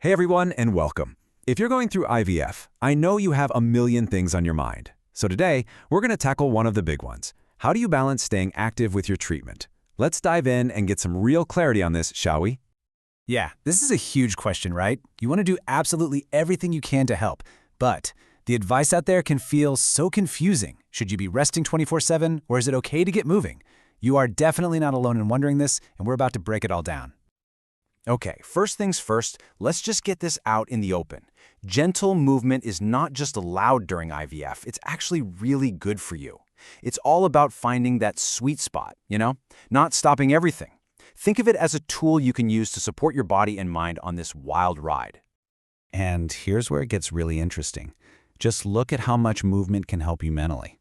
Hey everyone, and welcome. If you're going through IVF, I know you have a million things on your mind. So today, we're going to tackle one of the big ones. How do you balance staying active with your treatment? Let's dive in and get some real clarity on this, shall we? Yeah, this is a huge question, right? You want to do absolutely everything you can to help, but the advice out there can feel so confusing. Should you be resting 24/7, or is it okay to get moving? You are definitely not alone in wondering this, and we're about to break it all down. Okay, first things first, let's just get this out in the open. Gentle movement is not just allowed during IVF, it's actually really good for you. It's all about finding that sweet spot, not stopping everything. Think of it as a tool you can use to support your body and mind on this wild ride. And here's where it gets really interesting. Just look at how much movement can help you mentally.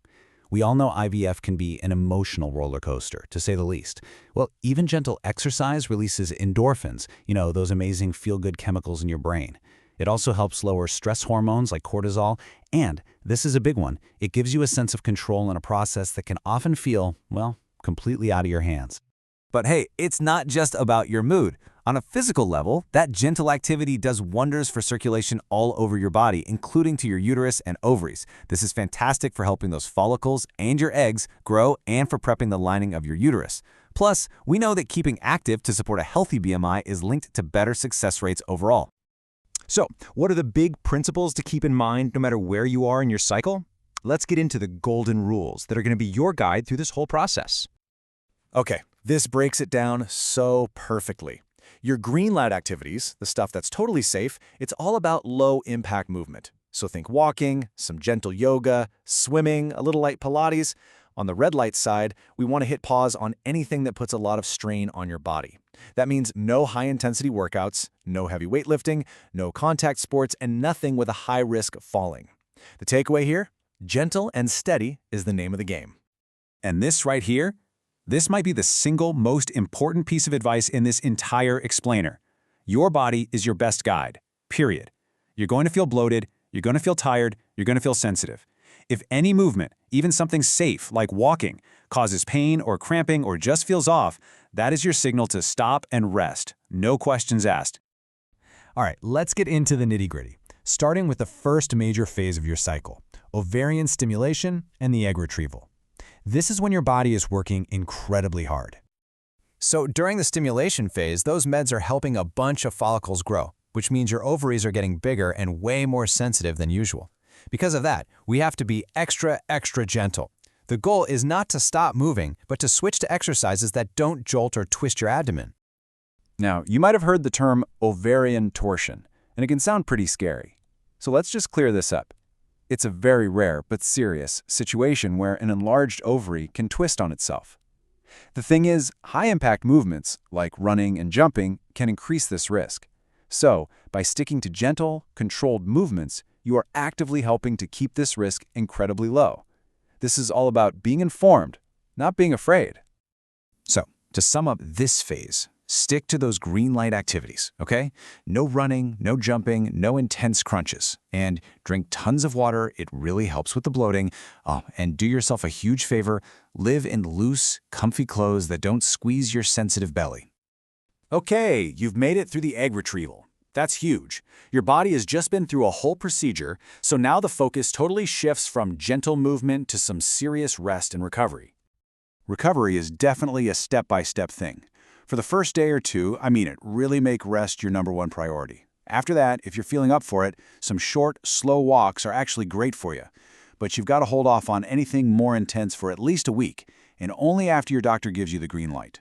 We all know IVF can be an emotional roller coaster, to say the least. Well, even gentle exercise releases endorphins, those amazing feel-good chemicals in your brain. It also helps lower stress hormones like cortisol, and this is a big one, it gives you a sense of control in a process that can often feel, completely out of your hands. But hey, it's not just about your mood. On a physical level, that gentle activity does wonders for circulation all over your body, including to your uterus and ovaries. This is fantastic for helping those follicles and your eggs grow and for prepping the lining of your uterus. Plus, we know that keeping active to support a healthy BMI is linked to better success rates overall. So, what are the big principles to keep in mind no matter where you are in your cycle? Let's get into the golden rules that are going to be your guide through this whole process. Okay, this breaks it down so perfectly. Your green light activities, the stuff that's totally safe, it's all about low-impact movement. So think walking, some gentle yoga, swimming, a little light Pilates. On the red light side, we want to hit pause on anything that puts a lot of strain on your body. That means no high-intensity workouts, no heavy weightlifting, no contact sports, and nothing with a high risk of falling. The takeaway here? Gentle and steady is the name of the game. And this right here? This might be the single most important piece of advice in this entire explainer. Your body is your best guide, period. You're going to feel bloated, you're going to feel tired, you're going to feel sensitive. If any movement, even something safe like walking, causes pain or cramping or just feels off, that is your signal to stop and rest. No questions asked. All right, let's get into the nitty-gritty, starting with the first major phase of your cycle, ovarian stimulation and the egg retrieval. This is when your body is working incredibly hard. So during the stimulation phase, those meds are helping a bunch of follicles grow, which means your ovaries are getting bigger and way more sensitive than usual. Because of that, we have to be extra gentle. The goal is not to stop moving, but to switch to exercises that don't jolt or twist your abdomen. Now, you might have heard the term ovarian torsion, and it can sound pretty scary. So let's just clear this up. It's a very rare but serious situation where an enlarged ovary can twist on itself. The thing is, high-impact movements, like running and jumping, can increase this risk. So, by sticking to gentle, controlled movements, you are actively helping to keep this risk incredibly low. This is all about being informed, not being afraid. So, to sum up this phase, stick to those green light activities, okay? No running, no jumping, no intense crunches. And drink tons of water, it really helps with the bloating. Oh, and do yourself a huge favor, live in loose, comfy clothes that don't squeeze your sensitive belly. Okay, you've made it through the egg retrieval. That's huge. Your body has just been through a whole procedure, so now the focus totally shifts from gentle movement to some serious rest and recovery. Recovery is definitely a step-by-step thing. For the first day or two, really make rest your #1 priority. After that, if you're feeling up for it, some short, slow walks are actually great for you. But you've got to hold off on anything more intense for at least a week, and only after your doctor gives you the green light.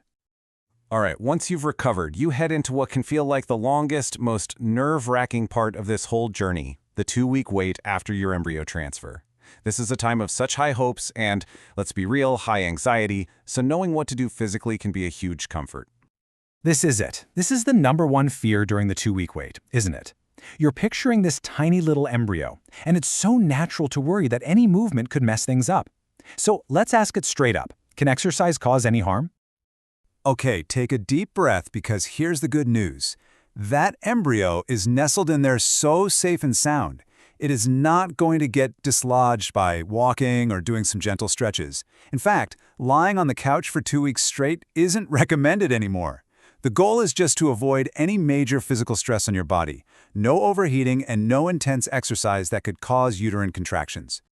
All right, once you've recovered, you head into what can feel like the longest, most nerve-wracking part of this whole journey, the 2-week wait after your embryo transfer. This is a time of such high hopes and, let's be real, high anxiety, so knowing what to do physically can be a huge comfort. This is it. This is the #1 fear during the 2-week wait, isn't it? You're picturing this tiny little embryo, and it's so natural to worry that any movement could mess things up. So let's ask it straight up. Can exercise cause any harm? Okay, take a deep breath because here's the good news. That embryo is nestled in there so safe and sound. It is not going to get dislodged by walking or doing some gentle stretches. In fact, lying on the couch for 2 weeks straight isn't recommended anymore. The goal is just to avoid any major physical stress on your body, no overheating and no intense exercise that could cause uterine contractions.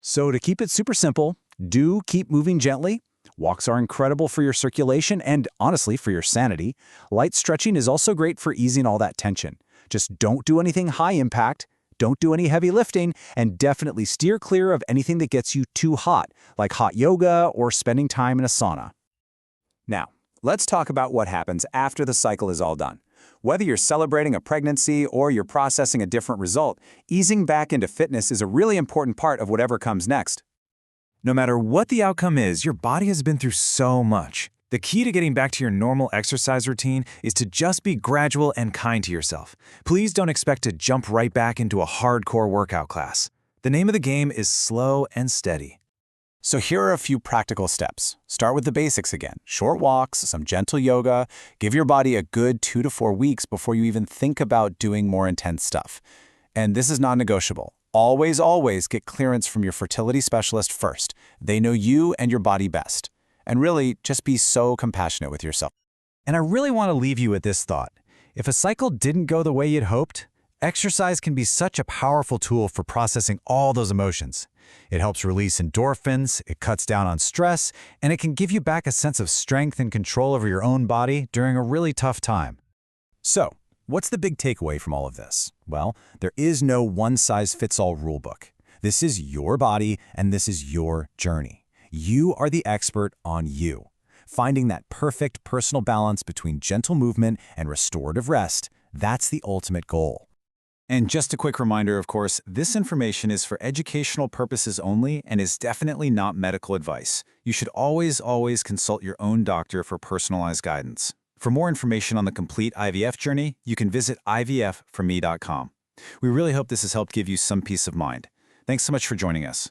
So to keep it super simple, do keep moving gently. Walks are incredible for your circulation and, honestly, for your sanity. Light stretching is also great for easing all that tension. Just don't do anything high impact, don't do any heavy lifting, and definitely steer clear of anything that gets you too hot, like hot yoga or spending time in a sauna. Now, let's talk about what happens after the cycle is all done. Whether you're celebrating a pregnancy or you're processing a different result, easing back into fitness is a really important part of whatever comes next. No matter what the outcome is, your body has been through so much. The key to getting back to your normal exercise routine is to just be gradual and kind to yourself. Please don't expect to jump right back into a hardcore workout class. The name of the game is slow and steady. So here are a few practical steps. Start with the basics again. Short walks, some gentle yoga. Give your body a good 2 to 4 weeks before you even think about doing more intense stuff. And this is non-negotiable. Always, always get clearance from your fertility specialist first. They know you and your body best. And really, just be so compassionate with yourself. And I really want to leave you with this thought. If a cycle didn't go the way you'd hoped, exercise can be such a powerful tool for processing all those emotions. It helps release endorphins, it cuts down on stress, and it can give you back a sense of strength and control over your own body during a really tough time. So, what's the big takeaway from all of this? Well, there is no one-size-fits-all rulebook. This is your body, and this is your journey. You are the expert on you. Finding that perfect personal balance between gentle movement and restorative rest, that's the ultimate goal. And just a quick reminder, of course, this information is for educational purposes only and is definitely not medical advice. You should always, always consult your own doctor for personalized guidance. For more information on the complete IVF journey, you can visit ivfforme.com. We really hope this has helped give you some peace of mind. Thanks so much for joining us.